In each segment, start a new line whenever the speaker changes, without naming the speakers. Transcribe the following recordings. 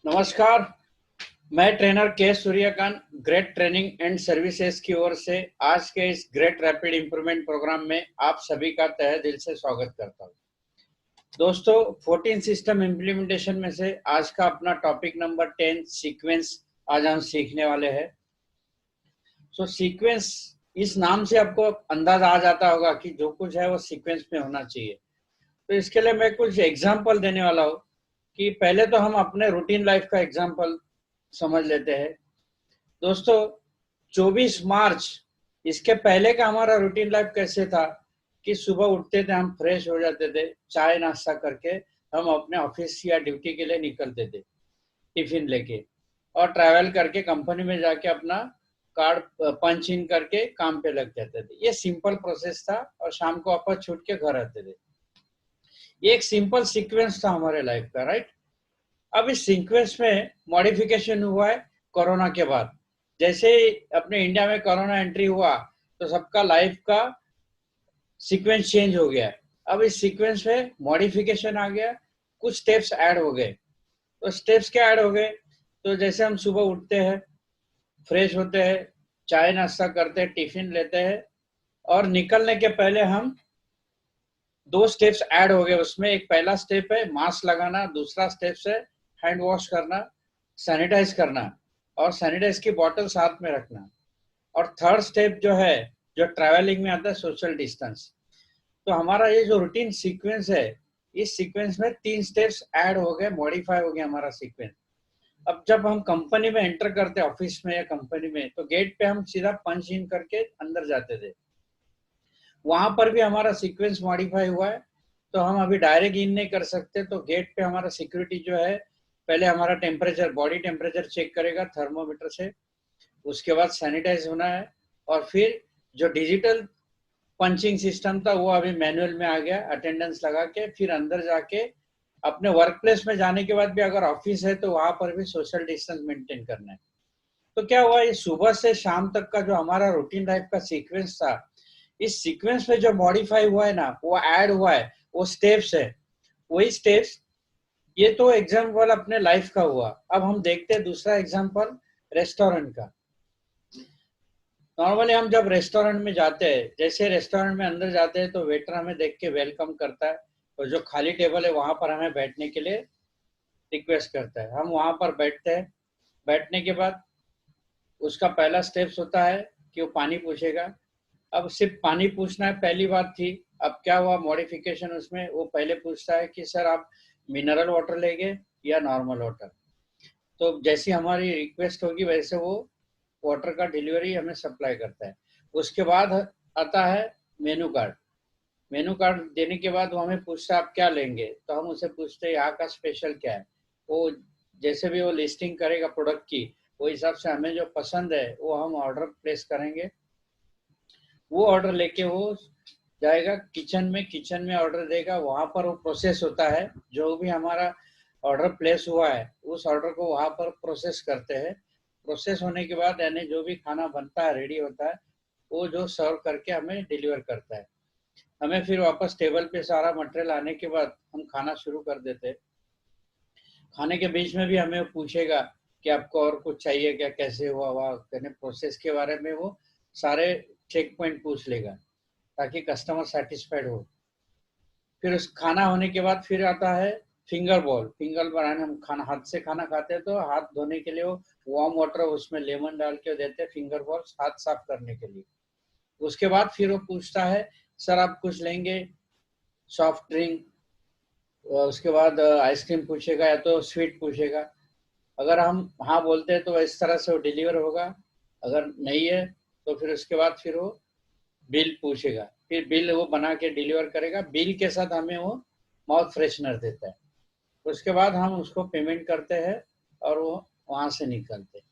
नमस्कार। मैं ट्रेनर के Suryakant great training and services की ओर से आज के इस ग्रेट रैपिड इंप्रूवमेंट प्रोग्राम में आप सभी का तहे दिल से स्वागत करता हूं। दोस्तों, 14 सिस्टम इम्प्लीमेंटेशन में से आज का अपना टॉपिक नंबर 10 सीक्वेंस आज हम सीखने वाले हैं। सीक्वेंस, इस नाम से आपको अंदाजा आ जाता होगा कि जो कुछ है वो सीक्वेंस में होना चाहिए। तो इसके लिए मैं कुछ एग्जाम्पल देने वाला हूँ कि पहले तो हम अपने रूटीन लाइफ का एग्जाम्पल समझ लेते हैं। दोस्तों, 24 मार्च इसके पहले का हमारा रूटीन लाइफ कैसे था कि सुबह उठते थे, हम फ्रेश हो जाते थे, चाय नाश्ता करके हम अपने ऑफिस या ड्यूटी के लिए निकलते थे टिफिन लेके, और ट्रैवल करके कंपनी में जाके अपना कार्ड पंच इन करके काम पे लग जाते थे। ये सिंपल प्रोसेस था और शाम को वापस छूट के घर आते थे। ये एक सिंपल सीक्वेंस था हमारे लाइफ का, राइट। अब इस सीक्वेंस में मॉडिफिकेशन हुआ है कोरोना के बाद। जैसे ही अपने इंडिया में कोरोना एंट्री हुआ तो सबका लाइफ का सीक्वेंस चेंज हो गया। अब इस सीक्वेंस में मॉडिफिकेशन आ गया, कुछ स्टेप्स ऐड हो गए। तो स्टेप्स क्या ऐड हो गए? तो जैसे हम सुबह उठते हैं, फ्रेश होते हैं, चाय नाश्ता करते हैं, टिफिन लेते हैं, और निकलने के पहले हम दो स्टेप्स ऐड हो गए उसमें। एक पहला स्टेप है मास्क लगाना, दूसरा स्टेप है हैंड वॉश करना, सैनिटाइज करना, और सैनिटाइज की बोतल साथ में रखना। और थर्ड स्टेप जो है, जो ट्रैवलिंग में आता है, सोशल डिस्टेंस। तो हमारा ये जो रूटीन सीक्वेंस है, इस सीक्वेंस में 3 स्टेप्स ऐड हो गए, मॉडिफाई हो गया हमारा सीक्वेंस। अब जब हम कंपनी में एंटर करते, ऑफिस में या कंपनी में, तो गेट पे हम सीधा पंच इन करके अंदर जाते थे। वहां पर भी हमारा सीक्वेंस मॉडिफाई हुआ है। तो हम अभी डायरेक्ट इन नहीं कर सकते, तो गेट पे हमारा सिक्योरिटी जो है, पहले हमारा टेम्परेचर, बॉडी टेम्परेचर चेक करेगा थर्मोमीटर से, उसके बाद सैनिटाइज होना है, और फिर जो डिजिटल पंचिंग सिस्टम था वो अभी मैनुअल में आ गया, अटेंडेंस लगा के फिर अंदर जाके अपने वर्क प्लेस में जाने के बाद भी अगर ऑफिस है तो वहां पर भी सोशल डिस्टेंस मेंटेन करना है। तो क्या हुआ, ये सुबह से शाम तक का जो हमारा रूटीन लाइफ का सीक्वेंस था, इस सीक्वेंस में जो मॉडिफाई हुआ है ना, वो ऐड हुआ है, वो स्टेप्स है, वही स्टेप्स। ये तो एग्जाम्पल अपने लाइफ का हुआ। अब हम देखते हैं दूसरा एग्जाम्पल रेस्टोरेंट का। नॉर्मली हम जब रेस्टोरेंट में जाते हैं, जैसे रेस्टोरेंट में अंदर जाते हैं तो वेटर हमें देख के वेलकम करता है, और जो खाली टेबल है वहां पर हमें बैठने के लिए रिक्वेस्ट करता है। हम वहां पर बैठते हैं। बैठने के बाद उसका पहला स्टेप्स होता है कि वो पानी पूछेगा। अब सिर्फ पानी पूछना है, पहली बात थी। अब क्या हुआ मॉडिफिकेशन उसमें, वो पहले पूछता है कि सर आप मिनरल वाटर लेंगे या नॉर्मल वाटर। तो जैसी हमारी रिक्वेस्ट होगी वैसे वो वाटर का डिलीवरी हमें सप्लाई करता है। उसके बाद आता है मेनू कार्ड। मेनू कार्ड देने के बाद वो हमें पूछता है आप क्या लेंगे, तो हम उसे पूछते हैं यहाँ का स्पेशल क्या है। वो जैसे भी वो लिस्टिंग करेगा प्रोडक्ट की, वो हिसाब से हमें जो पसंद है वो हम ऑर्डर प्लेस करेंगे। वो ऑर्डर लेके वो जाएगा किचन में, किचन में ऑर्डर देगा, वहां पर वो प्रोसेस होता है। जो भी हमारा ऑर्डर प्लेस हुआ है उस ऑर्डर को वहां पर प्रोसेस करते हैं। प्रोसेस होने के बाद यानी जो भी खाना बनता है, रेडी होता है, वो जो सर्व करके हमें डिलीवर करता है। हमें फिर वापस टेबल पे सारा मटेरियल आने के बाद हम खाना शुरू कर देते हैं। खाने के बीच में भी हमें पूछेगा कि आपको और कुछ चाहिए क्या, कैसे हुआ हुआ, यानी प्रोसेस के बारे में वो सारे चेक पॉइंट पूछ लेगा ताकि कस्टमर सेटिस्फाइड हो। फिर उस खाना होने के बाद फिर आता है फिंगर बॉल। फिंगर बनाने, हम खाना हाथ से खाना खाते हैं तो हाथ धोने के लिए वो वार्म वाटर उसमें लेमन डाल के देते हैं, फिंगर बॉल हाथ साफ करने के लिए। उसके बाद फिर वो पूछता है सर आप कुछ लेंगे, सॉफ्ट ड्रिंक, उसके बाद आइसक्रीम पूछेगा या तो स्वीट पूछेगा। अगर हम हाँ बोलते हैं तो इस तरह से वो डिलीवर होगा। अगर नहीं है तो फिर उसके बाद फिर वो बिल पूछेगा, फिर बिल वो बना के डिलीवर करेगा। बिल के साथ हमें वो माउथ फ्रेशनर देता है। उसके बाद हम उसको पेमेंट करते हैं और वो वहां से निकलते हैं।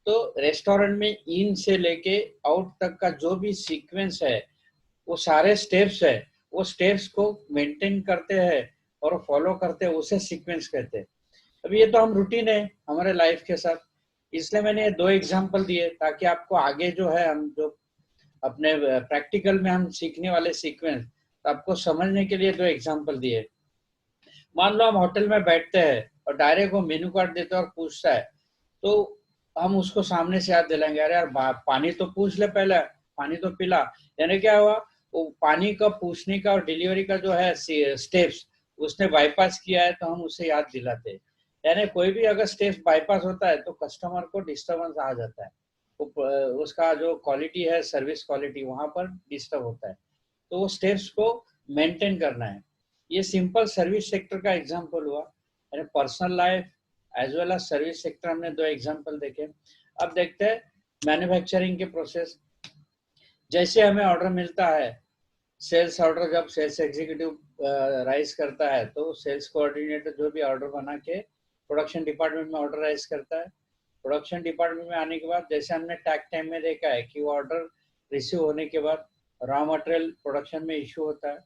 तो रेस्टोरेंट में इन से लेके आउट तक का जो भी सीक्वेंस है, वो सारे स्टेप्स है, वो स्टेप्स को मेंटेन करते हैं और फॉलो करते हैं, उसे सीक्वेंस कहते हैं। अभी ये तो हम रूटीन है हमारे लाइफ के साथ, इसलिए मैंने 2 एग्जांपल दिए ताकि आपको आगे जो है, हम जो अपने प्रैक्टिकल में हम सीखने वाले सीक्वेंस, तो आपको समझने के लिए 2 एग्जांपल दिए। मान लो हम होटल में बैठते हैं और डायरेक्ट वो मेनू कार्ड देता है और पूछता है, तो हम उसको सामने से याद दिलाएंगे, अरे यार पानी तो पूछ ले पहले, पानी तो पिला। यानी क्या हुआ, वो पानी का पूछने का और डिलीवरी का जो है स्टेप्स उसने बाईपास किया है, तो हम उसे याद दिलाते हैं। यानी कोई भी अगर स्टेप्स बाईपास होता है तो कस्टमर को डिस्टर्बेंस आ जाता है, उसका जो क्वालिटी है, सर्विस क्वालिटी, वहां पर डिस्टर्ब होता है। तो वो स्टेप्स को मेंटेन करना है। ये सिंपल सर्विस सेक्टर का एग्जांपल हुआ। Personal life as well as service sector हमने दो एग्जांपल देखे। अब देखते हैं मैन्युफैक्चरिंग के प्रोसेस। जैसे हमें ऑर्डर मिलता है, सेल्स ऑर्डर, जब सेल्स एग्जीक्यूटिव राइज करता है तो सेल्स कोऑर्डिनेटर जो भी ऑर्डर बना के प्रोडक्शन डिपार्टमेंट में ऑर्डर राइज करता है। प्रोडक्शन डिपार्टमेंट में आने के बाद, जैसे हमने टैग टाइम में देखा है कि वो ऑर्डर रिसीव होने के बाद रॉ मटेरियल प्रोडक्शन में इशू होता है।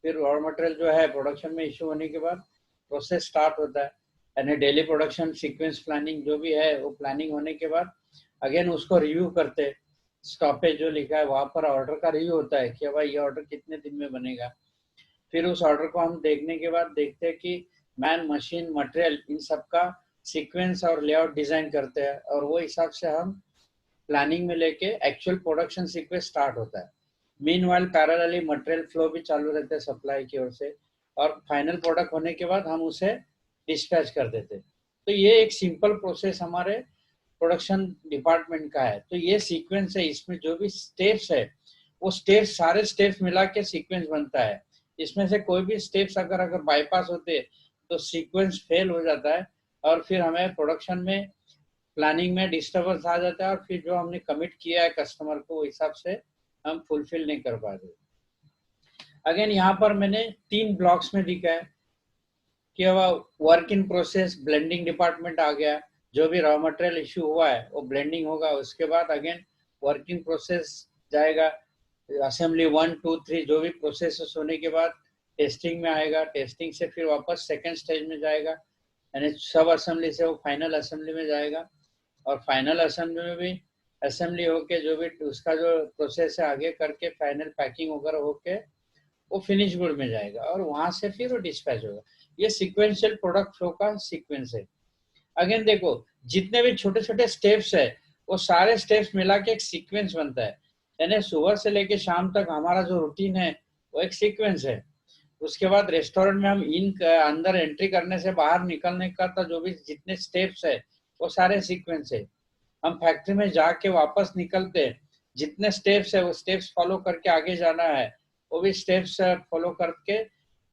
फिर रॉ मटेरियल जो है प्रोडक्शन में इशू होने के बाद प्रोसेस स्टार्ट होता है, यानी डेली प्रोडक्शन सीक्वेंस प्लानिंग जो भी है वो प्लानिंग होने के बाद अगेन उसको रिव्यू करते हैं। स्टॉपेज जो लिखा है वहां पर ऑर्डर का रिव्यू होता है कि भाई ये ऑर्डर कितने दिन में बनेगा। फिर उस ऑर्डर को हम देखने के बाद देखते हैं कि मैन, मशीन, मटेरियल, इन सब का सीक्वेंस और लेआउट डिजाइन करते हैं, और वो हिसाब से हम प्लानिंग में लेके एक्चुअल प्रोडक्शन सीक्वेंस स्टार्ट होता है। मीनवाइल पैरेलली मटेरियल फ्लो भी चालू रहता है सप्लाई की ओर से, और फाइनल प्रोडक्ट होने के बाद हम उसे डिस्पैच कर देते हैं। तो ये एक सिंपल प्रोसेस हमारे प्रोडक्शन डिपार्टमेंट का है। तो ये सीक्वेंस है, इसमें जो भी स्टेप्स है वो स्टेप्स, सारे स्टेप्स मिला के सीक्वेंस बनता है। इसमें से कोई भी स्टेप्स अगर बाईपास होते तो सीक्वेंस फेल हो जाता है, और फिर हमें प्रोडक्शन में, प्लानिंग में डिस्टर्बेंस आ जाता है, और फिर जो हमने कमिट किया है कस्टमर को, हिसाब से हम फुलफिल नहीं कर पाते। अगेन यहाँ पर मैंने 3 ब्लॉक्स में दिखा है कि work in process, blending department आ गया, जो भी रॉ मटेरियल इश्यू हुआ है वो ब्लेंडिंग होगा, उसके बाद अगेन वर्किंग प्रोसेस जाएगा, असेंबली 1 2 3 जो भी प्रोसेस होने के बाद टेस्टिंग में आएगा, टेस्टिंग से फिर वापस सेकेंड स्टेज में जाएगा, यानी सब असेंबली से वो फाइनल असेंबली में जाएगा, और फाइनल असेंबली में भी असेंबली होके जो भी उसका जो प्रोसेस है आगे करके फाइनल पैकिंग वगैरह होके वो फिनिश गुड में जाएगा, और वहां से फिर वो डिस्पैच होगा। ये सीक्वेंशियल प्रोडक्ट फ्लो का सीक्वेंस है। अगेन देखो, जितने भी छोटे छोटे स्टेप्स है वो सारे स्टेप्स मिला के एक सीक्वेंस बनता है, यानी सुबह से लेके शाम तक हमारा जो रूटीन है वो एक सीक्वेंस है। उसके बाद रेस्टोरेंट में हम अंदर एंट्री करने से बाहर निकलने का तो जो भी जितने स्टेप्स है वो सारे सीक्वेंस है। हम फैक्ट्री में जाके वापस निकलते हैं, जितने स्टेप्स है वो स्टेप्स फॉलो करके आगे जाना है, वो भी स्टेप्स फॉलो करके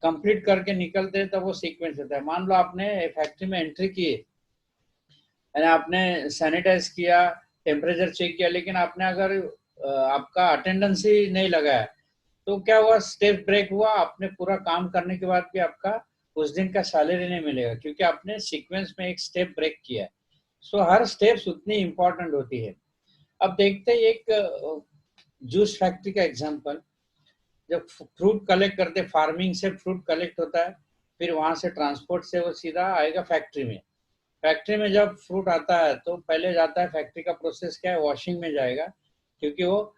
कंप्लीट करके निकलते हैं, तब वो सीक्वेंस होता है। मान लो आपने फैक्ट्री में एंट्री की, यानी आपने सैनिटाइज किया, टेम्परेचर चेक किया, लेकिन आपने अगर आपका अटेंडेंस ही नहीं लगाया तो क्या हुआ, स्टेप ब्रेक हुआ, आपने पूरा काम करने के बाद भी आपका उस दिन का सैलरी नहीं मिलेगा, क्योंकि आपने सीक्वेंस में एक स्टेप ब्रेक किया है। सो हर स्टेप्स उतनी इंपॉर्टेंट होती है। अब देखते हैं एक जूस फैक्ट्री का एग्जांपल। जब फ्रूट कलेक्ट करते, फार्मिंग से फ्रूट कलेक्ट होता है, फिर वहां से ट्रांसपोर्ट से वो सीधा आएगा फैक्ट्री में। फैक्ट्री में जब फ्रूट आता है तो पहले जाता है, फैक्ट्री का प्रोसेस क्या है, वॉशिंग में जाएगा, क्योंकि वो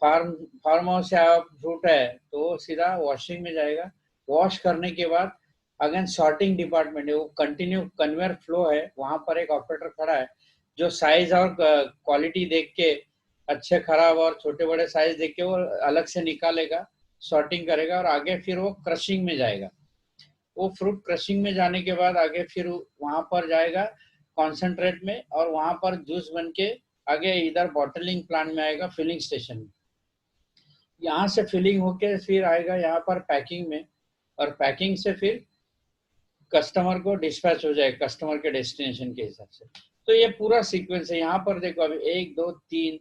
फार्म हाउस से आया फ्रूट है तो वो सीधा वॉशिंग में जाएगा। वॉश करने के बाद अगेन सॉर्टिंग डिपार्टमेंट है, वो कंटिन्यू कन्वेयर फ्लो है, वहां पर एक ऑपरेटर खड़ा है जो साइज और क्वालिटी देख के, अच्छे खराब और छोटे बड़े साइज देख के वो अलग से निकालेगा, सॉर्टिंग करेगा, और आगे फिर वो क्रशिंग में जाएगा। वो फ्रूट क्रशिंग में जाने के बाद आगे फिर वहां पर जाएगा कॉन्सेंट्रेट में, और वहां पर जूस बन के आगे इधर बॉटलिंग प्लांट में आएगा, फिलिंग स्टेशन में। यहाँ से फिलिंग होके फिर आएगा यहाँ पर पैकिंग में, और पैकिंग से फिर कस्टमर को डिस्पैच हो जाएगा कस्टमर के डेस्टिनेशन के हिसाब से। तो ये पूरा सीक्वेंस है। यहाँ पर देखो अभी 1 2 3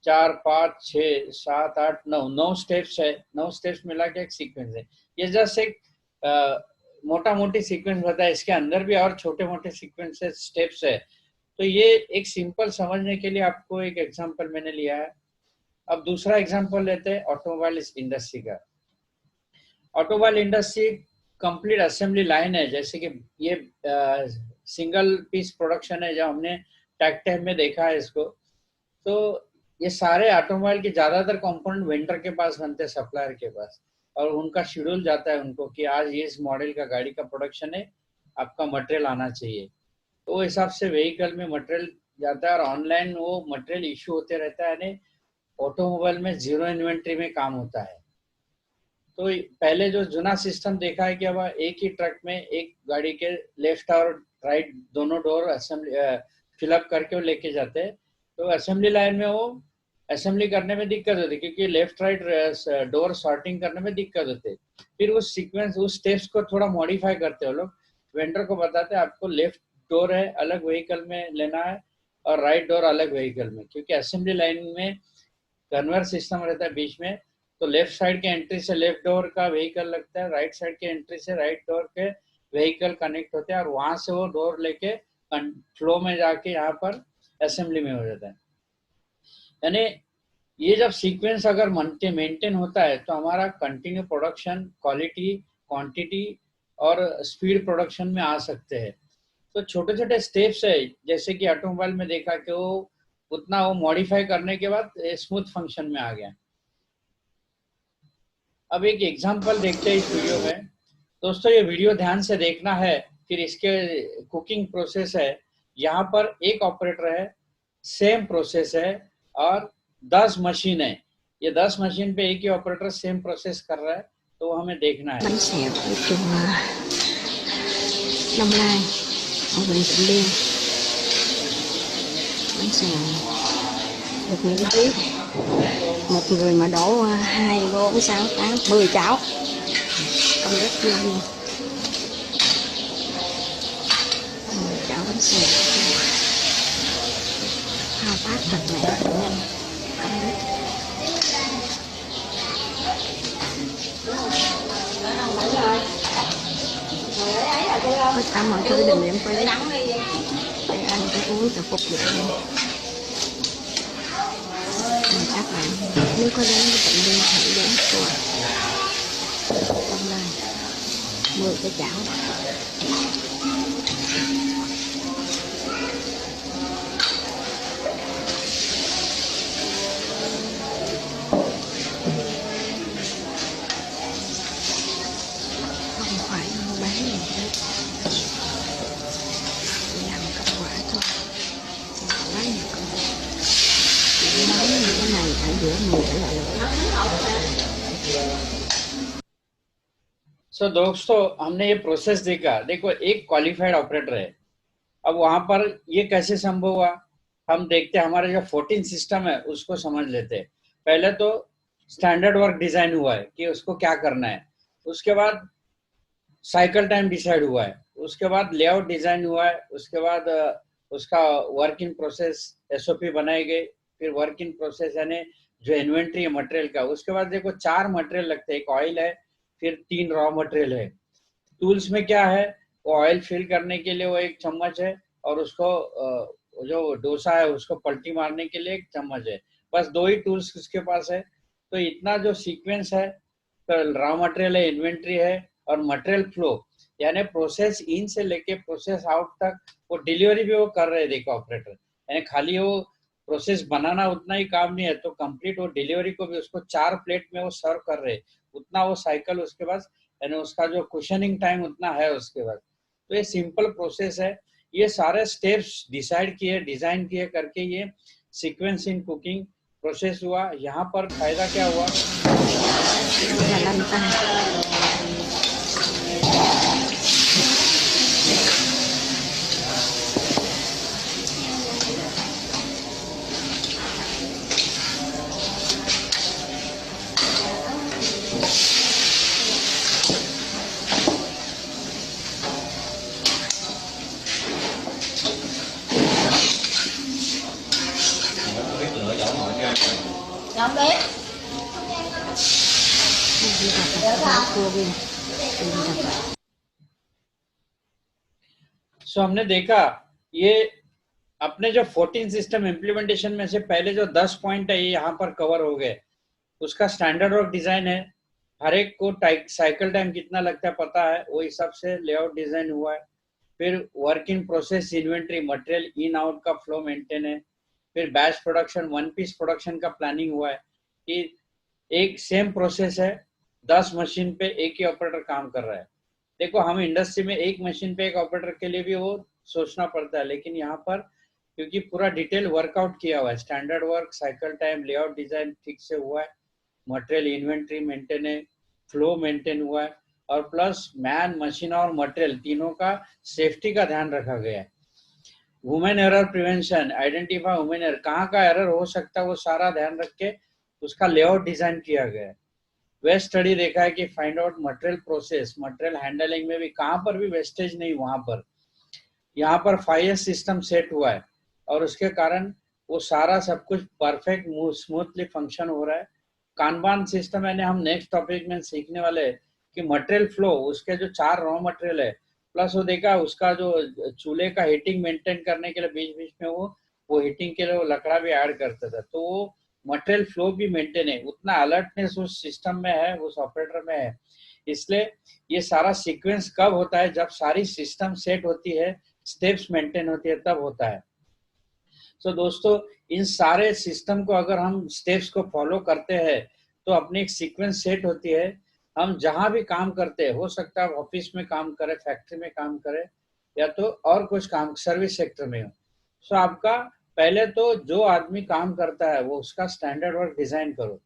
4 5 6 7 8 9 9 स्टेप्स है, 9 स्टेप्स मिला के एक सीक्वेंस है। ये जस्ट एक मोटा मोटी सीक्वेंस बताया, इसके अंदर भी और छोटे मोटे सीक्वेंस स्टेप्स है। तो ये एक सिंपल समझने के लिए आपको एक एग्जांपल मैंने लिया है। अब दूसरा एग्जांपल लेते हैं ऑटोमोबाइल इंडस्ट्री का। Automobile industry complete assembly line है, जैसे कि ये सिंगल पीस प्रोडक्शन है, जो हमने टैग टाइम में देखा है इसको। तो ये सारे ऑटोमोबाइल के ज्यादातर कंपोनेंट वेंडर के पास बनते हैं, सप्लायर के पास, और उनका शेड्यूल जाता है उनको कि आज ये इस मॉडल का गाड़ी का प्रोडक्शन है, आपका मटेरियल आना चाहिए। तो वो हिसाब से व्हीकल में मटेरियल जाता है और ऑनलाइन वो मटेरियल इशू होते रहता है, यानी ऑटोमोबाइल में जीरो इन्वेंट्री में काम होता है। तो पहले जो जुना सिस्टम देखा है कि अब एक ही ट्रक में एक गाड़ी के लेफ्ट और राइट दोनों डोर असेंबली फिलअप करके वो लेके जाते हैं। तो असेंबली लाइन में वो असेंबली करने में दिक्कत होती है, क्योंकि लेफ्ट राइट डोर सॉर्टिंग करने में दिक्कत होती है। फिर उस सीक्वेंस उस स्टेप्स को थोड़ा मॉडिफाई करते हो लोग, वेंडर को बताते हैं आपको लेफ्ट डोर है अलग व्हीकल में लेना है और राइट डोर अलग व्हीकल में, क्योंकि असेंबली लाइन में कन्वेयर सिस्टम रहता है बीच में। तो लेफ्ट साइड के एंट्री से लेफ्ट डोर का व्हीकल लगता है, राइट साइड के एंट्री से राइट डोर के व्हीकल कनेक्ट होते हैं और वहां से वो डोर लेके फ्लो में जाके यहाँ पर असेंबली में हो जाता है। यानी ये जब सीक्वेंस अगर मेंटेन होता है तो हमारा कंटिन्यू प्रोडक्शन, क्वालिटी, क्वांटिटी और स्पीड प्रोडक्शन में आ सकते हैं। तो छोटे छोटे स्टेप्स है, जैसे कि ऑटोमोबाइल में देखा कि वो उतना वो मॉडिफाई करने के बाद स्मूथ फंक्शन में आ गया। अब एक एग्जांपल देखते हैं इस वीडियो में। दोस्तों ये वीडियो ध्यान से देखना है, फिर इसके कुकिंग प्रोसेस है। यहाँ पर एक ऑपरेटर है, सेम प्रोसेस है और 10 मशीन है। ये 10 मशीन पे एक ही ऑपरेटर सेम प्रोसेस कर रहा है, तो हमें देखना है।
Bánh xèo của chùa Đông Lai ở huyện Tịnh Biên. Bánh xèo được miễn phí, một người mà đổ 2, 4, 6, 8, 10 chảo, công rất vô luôn. 10 chảo bánh xèo thao tác thật lẹ nhanh, công rất. Tất cả mọi thứ đều miễn phí để ăn để uống để phục vụ. Các bạn nếu có đến với Tịnh Biên hãy đến chùa Đông Lai 10 cái chảo. Không phải mua bán gì hết, chỉ làm công quả thôi, quá nhiều công việc. Chỉ nói như thế này ở giữa mùa là được.
सो दोस्तों हमने ये process देखा। देखो एक qualified operator है, अब वहां पर ये कैसे संभव हुआ हम देखते हैं। हमारे जो 14 सिस्टम है उसको समझ लेते हैं। पहले तो स्टैंडर्ड वर्क डिजाइन हुआ है कि उसको क्या करना है, उसके बाद साइकिल टाइम डिसाइड हुआ है, उसके बाद लेआउट डिजाइन हुआ है, उसके बाद उसका वर्क इन प्रोसेस एसओपी बनाई गई, फिर वर्क इन प्रोसेस यानी जो इन्वेंट्री है मटेरियल का। उसके बाद देखो 4 मटेरियल लगते हैं, एक ऑयल है, फिर 3 रॉ मटेरियल है। टूल्स में क्या है, वो ऑयल फिल करने के लिए वो एक चम्मच है और उसको जो डोसा है उसको पलटी मारने के लिए एक चम्मच है। बस 2 ही टूल्स उसके पास है। तो इतना जो सीक्वेंस है, तो रॉ मटेरियल है, इन्वेंट्री है और मटेरियल फ्लो, यानी प्रोसेस इन से लेके प्रोसेस आउट तक वो डिलीवरी भी वो कर रहे हैं। देखो ऑपरेटर, यानी खाली वो प्रोसेस बनाना उतना ही काम नहीं है, तो कंप्लीट वो डिलीवरी को भी उसको 4 प्लेट में वो सर्व कर रहे हैं। उतना वो साइकिल उसके पास, यानी उसका जो कुशनिंग टाइम उतना है उसके बाद। तो ये सिंपल प्रोसेस है। ये सारे स्टेप्स डिसाइड किए, डिजाइन किए करके ये सीक्वेंस इन कुकिंग प्रोसेस हुआ। यहाँ पर फायदा क्या हुआ,
Là lăn tay.
Không biết.
Đi gặp các cua bên.
सो हमने देखा ये अपने जो 14 सिस्टम इम्प्लीमेंटेशन में से पहले जो 10 पॉइंट है ये यहाँ पर कवर हो गए। उसका स्टैंडर्ड ऑफ डिजाइन है, हर एक को साइकिल टाइम कितना लगता है पता है, वो हिसाब से लेआउट डिजाइन हुआ है। फिर work in process, inventory, material in out का फ्लो मेंटेन है। फिर batch production, one piece production का प्लानिंग हुआ है कि एक सेम प्रोसेस है, 10 मशीन पे एक ही ऑपरेटर काम कर रहा है। देखो हम इंडस्ट्री में एक मशीन पे एक ऑपरेटर के लिए भी वो सोचना पड़ता है, लेकिन यहाँ पर क्योंकि पूरा डिटेल वर्कआउट किया हुआ है, standard work, cycle time, layout design ठीक से हुआ है, मटेरियल इन्वेंट्री मेंटेन है, फ्लो मेंटेन हुआ है, और प्लस मैन, मशीन और मटेरियल तीनों का सेफ्टी का ध्यान रखा गया है। Women error prevention, identify women error, कहाँ का एरर हो सकता है वो सारा ध्यान रख के उसका लेआउट डिजाइन किया गया है। वेस्ट स्टडी देखा है कि find out material process, material handling में भी कहाँ पर भी वेस्टेज नहीं, वहां पर यहाँ पर 5S सिस्टम सेट हुआ है और उसके कारण वो सारा सब कुछ परफेक्ट स्मूथली फंक्शन हो रहा है। कानबान सिस्टम यानी हम नेक्स्ट टॉपिक में सीखने वाले हैं कि मटेरियल फ्लो, उसके जो 4 रॉ मटेरियल है, प्लस वो देखा उसका जो चूल्हे का हीटिंग मेंटेन करने के लिए बीच बीच में वो हीटिंग के लिए वो लकड़ा भी ऐड करता था, तो वो मटेरियल फ्लो भी मेंटेन है, उतना अलर्टनेस उस सिस्टम में है, उस ऑपरेटर में है। इसलिए ये सारा सीक्वेंस कब होता है, जब सारी सिस्टम सेट होती है, स्टेप्स मेंटेन होती है, तब होता है। सो दोस्तों, इन सारे सिस्टम को अगर हम स्टेप्स को फॉलो करते हैं तो अपनी एक सीक्वेंस सेट होती है। हम जहां भी काम करते हैं, हो सकता है ऑफिस में काम करें, फैक्ट्री में काम करें, या तो और कुछ काम सर्विस सेक्टर में हो। सो आपका पहले तो जो आदमी काम करता है वो उसका स्टैंडर्ड वर्क डिजाइन करो,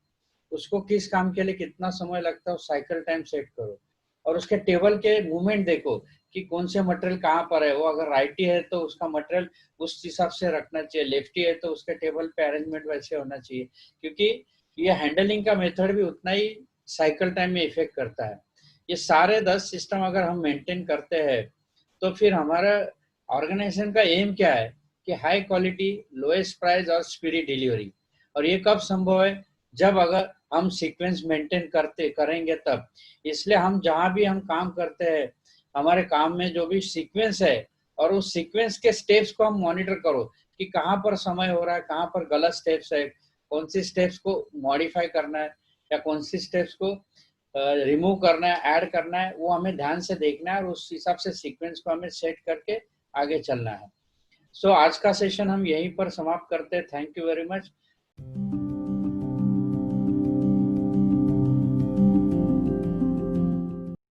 उसको किस काम के लिए कितना समय लगता है साइकिल टाइम सेट करो, और उसके टेबल के मूवमेंट देखो कि कौन से मटेरियल कहाँ पर है। वो अगर राइटी है तो उसका मटेरियल उस हिसाब से रखना चाहिए, लेफ्टी है तो उसके टेबल पे अरेंजमेंट वैसे होना चाहिए, क्योंकि ये हैंडलिंग का मेथड भी उतना ही साइकिल टाइम में इफेक्ट करता है। ये सारे 10 सिस्टम अगर हम मेंटेन करते हैं तो फिर हमारा ऑर्गेनाइजेशन का एम क्या है कि हाई क्वालिटी, लोएस्ट प्राइस और स्पीडी डिलीवरी। और ये कब संभव है, जब अगर हम सीक्वेंस मेंटेन करेंगे तब। इसलिए हम जहां भी हम काम करते हैं, हमारे काम में जो भी सीक्वेंस है और उस सीक्वेंस के स्टेप्स को हम मॉनिटर करो कि कहाँ पर समय हो रहा है, कहाँ पर गलत स्टेप्स है, कौन सी स्टेप्स को मॉडिफाई करना है या कौन सी स्टेप्स को रिमूव करना है, ऐड करना है, वो हमें ध्यान से देखना है और उस हिसाब से सीक्वेंस को हमें सेट करके आगे चलना है। सो आज का सेशन हम यहीं पर समाप्त करते हैं। Thank you very much.